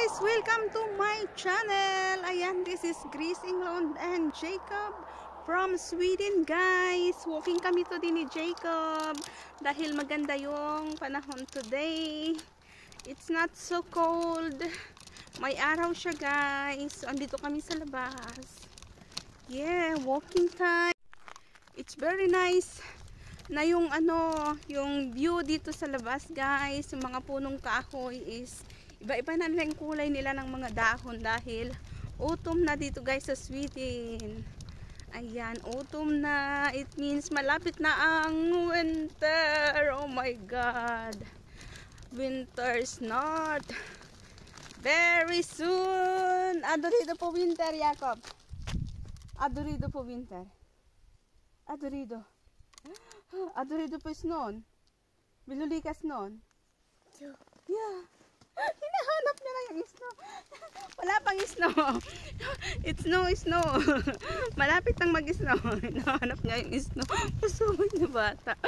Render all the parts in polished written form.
guys! Welcome to my channel! Ayan, this is Grace Englund and Jacob from Sweden, guys! Walking kami to din ni Jacob dahil maganda yung panahon today. It's not so cold. May araw siya, guys. Andito kami sa labas. Yeah, walking time. It's very nice na yung yung view dito sa labas, guys. Yung mga punong kahoy is iba-iba na lang kulay nila ng mga dahon dahil autumn na dito, guys, sa Sweden. Ayan, autumn na. It means malapit na ang winter. Oh my God. Winter's not very soon. Adorido po winter, Jacob. Adorido po winter. Adorido. Adorido po snow. Bilulikas noon. Yeah. Hinahanap niya lang yung snow. Wala pang snow. It's snow. Malapit nang mag-snow. Hinahanap niya yung snow. Pasuhin na bata.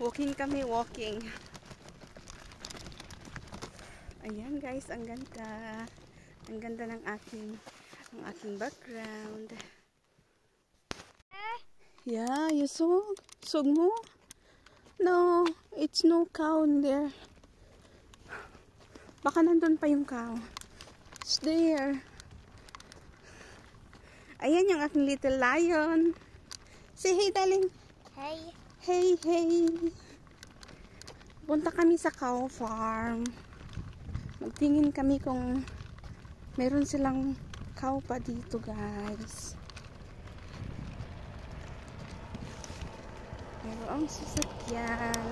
Walking kami, walking. Ayan, guys, ang ganda. Ang ganda ng aking background. Yeah, you sug mo? No, it's no cow in there. Baka nandun pa yung cow. It's there. Ayan yung aking little lion. Say hey, darling. Hey. Hey, hey. Punta kami sa cow farm. Magtingin kami kung meron silang cow pa dito, guys. Merong sasakyan.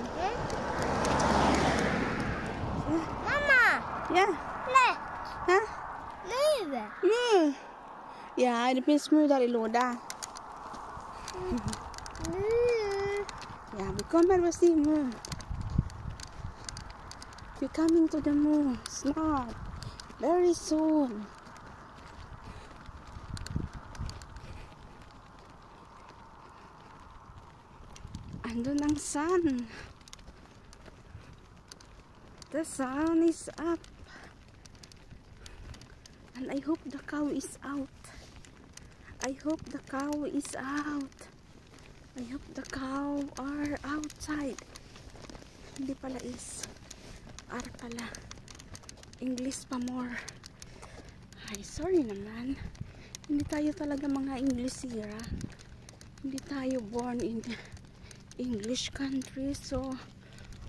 Mama! Yeah. Left! Huh? Move! Yeah, det finns smulor i låda. Ja, vi kommer att se moon. We're coming to the moon snart. Very soon. Andun ang sun. The sun is up. And I hope the cow is out. I hope the cow is out. I hope the cow are outside. Hindi pala is. Are pala. English pa more. Ay, sorry naman. Hindi tayo talaga mga Englishira. Hindi tayo born in English country, so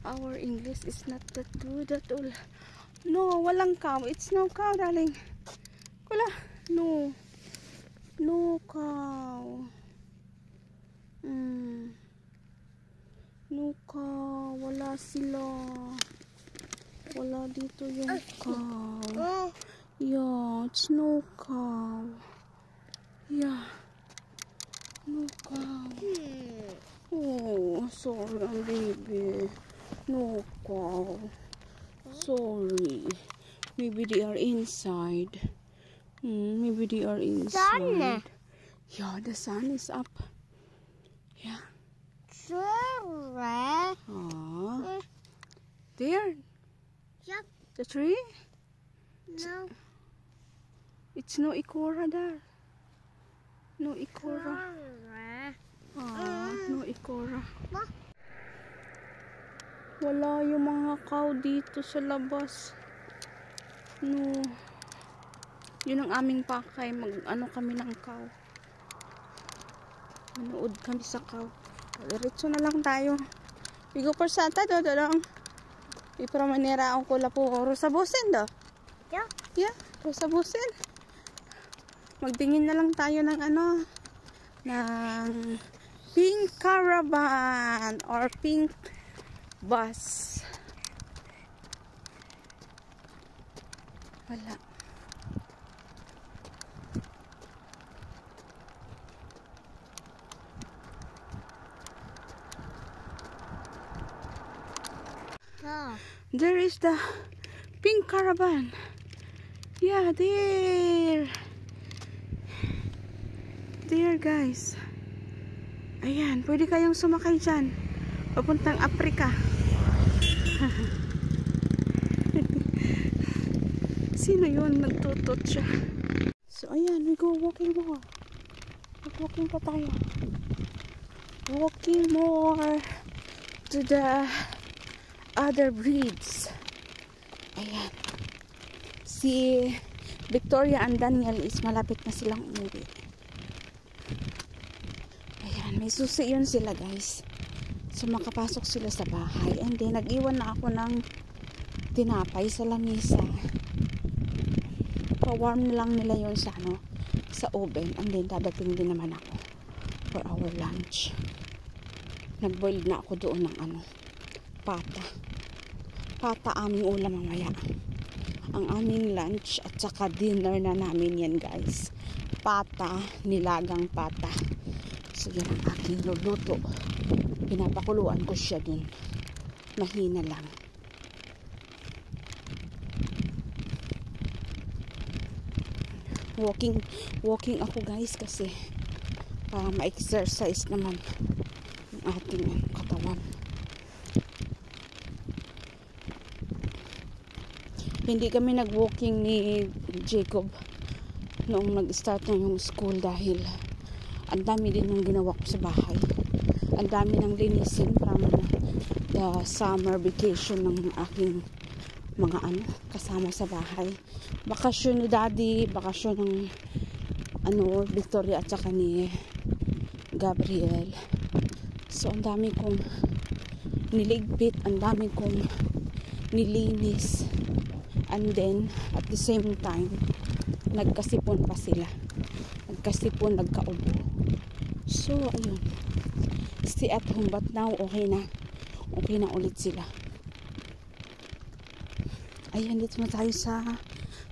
our English is not that good at all. No, walang cow. It's no cow, darling. Wala. No. No cow. No cow. Wala sila. Wala dito yung cow. Yeah, it's no cow. Yeah. No cow. Oh, sorry, baby. No cow. Sorry. Maybe they are inside. Maybe they are inside. Sun. Yeah, the sun is up. Yeah. Sorry. There. Yep. The tree? No. It's no ikora there. No ikora. No ikora. Wala yung mga cow dito sa labas. No. Yun ang aming pakay. Mag-ano kami ng cow. Manood kami sa cow. Diretso na lang tayo. Bigo por sata do lang. Ipro manera ang kula po rosa busen do. Yeah. Yeah, rosa busen. Magtingin na lang tayo ng ng pink caravan or pink bus. Wala. Oh. There is the pink caravan. Yeah, there. There, guys. Ayan, pwede kayong sumakay dyan. Papuntang Africa. Sino yun? Nagtutot siya. So, ayan. We go walking more. Walking pa tayo. Walking more to the other breeds. Ayan. Si Victoria and Daniel is malapit na silang umuwi. Ayan. May susi yun sila, guys. So, makapasok sila sa bahay. And then, nag-iwan na ako ng tinapay sa lamisa. Pa-warm na lang nila yun sa sa oven. And then, dadating din naman ako for our lunch. Nag-boil na ako doon ng pata. Pata aming ulam mamaya. Ang aming lunch at saka dinner na namin yan, guys. Pata, nilagang pata. So, yan ang aking luluto. Pinapakuluan ko siya dun. Mahina lang. Walking ako, guys, kasi para ma-exercise naman ang ating katawan. Hindi kami nag-walking ni Jacob noong nag-start na yung school dahil ang dami din yung ginawa ko sa bahay. Ang dami ng linisin from the summer vacation ng aking mga kasama sa bahay. Bakasyon ni Daddy, bakasyon ng Victoria at saka ni Gabriel. So, ang dami kong niligpit, ang dami kong nilinis. And then, at the same time, nagkasipon pa sila. Nagkasipon, nagkaubo. So, ayun. Stay at home, but now, okay na. Okay na ulit sila. Ayan, dito na tayo sa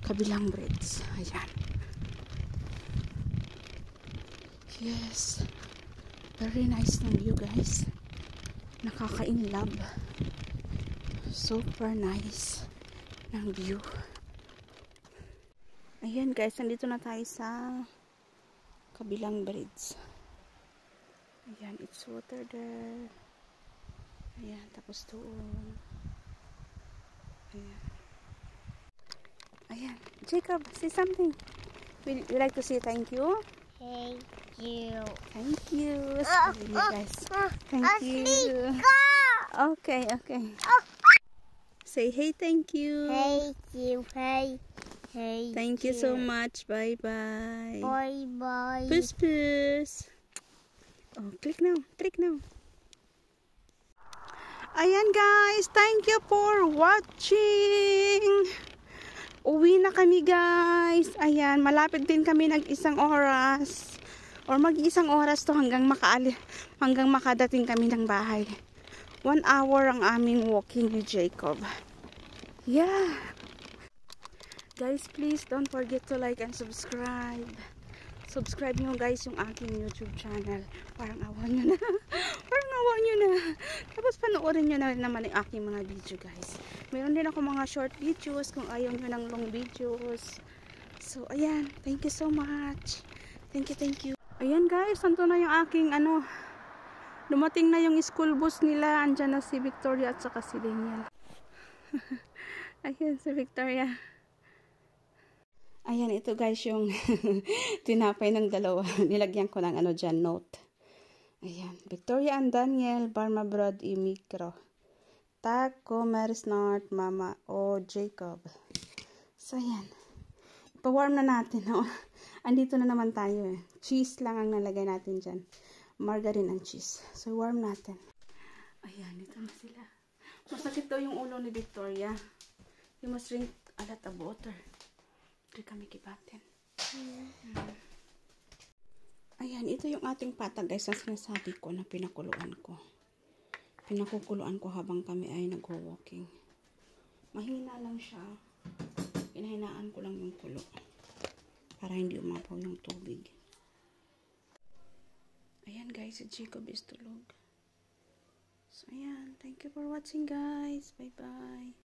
kabilang breads. Ayan. Yes. Very nice ng view, guys. Nakaka-inlove. Super nice ng view. Ayan, guys. Nandito na tayo sa kabilang breads. Ayan, it's water there. Ayan, tapos doon. Ayan. Ayan. Jacob, say something. Would you like to say thank you? Thank you. Thank you. Sorry, guys. Thank you. Okay, okay. Say hey, thank you. Thank you. Hey. Thank you so much. Bye-bye. Bye-bye. Puss, puss. Oh, click now. Click now. Ayan, guys. Thank you for watching. Uwi na kami, guys. Ayan, malapit din kami nag-isang oras. Or mag-isang oras to hanggang makadating kami ng bahay. 1 hour ang aming walking ni Jacob. Yeah. Guys, please don't forget to like and subscribe. Subscribe nyo, guys, yung aking YouTube channel. Parang awa nyo na. Parang awa nyo na. Tapos panoorin nyo na rin naman yung aking mga video, guys. Meron din ako mga short videos kung ayaw nyo ng long videos. So, ayan. Thank you so much. Thank you, thank you. Ayan, guys. Santo na yung aking dumating na yung school bus nila. Andyan na si Victoria at saka si Daniel. Ayan, si Victoria. Ayan, ito, guys, yung tinapay ng dalawa. Nilagyan ko ng dyan, note. Ayan. Victoria and Daniel, Barma Brod y Micro. Taco, Marisnart, Mama, o Jacob. So, ayan. Pa-warm na natin, no? Andito na naman tayo, eh. Cheese lang ang nalagay natin dyan. Margarine and cheese. So, warm natin. Ayan, ito na sila. Masakit daw yung ulo ni Victoria. You must drink a lot of water. Ito kami kibatin. Ayan, ito yung ating pata, guys, ang sinasabi ko na pinakuluan ko. Pinakukuluan ko habang kami ay nag-walking. Mahina lang siya. Pinahinaan ko lang yung kulo. Para hindi umapaw yung tubig. Ayan, guys, si Jacob is tulog. So, ayan. Thank you for watching, guys. Bye-bye.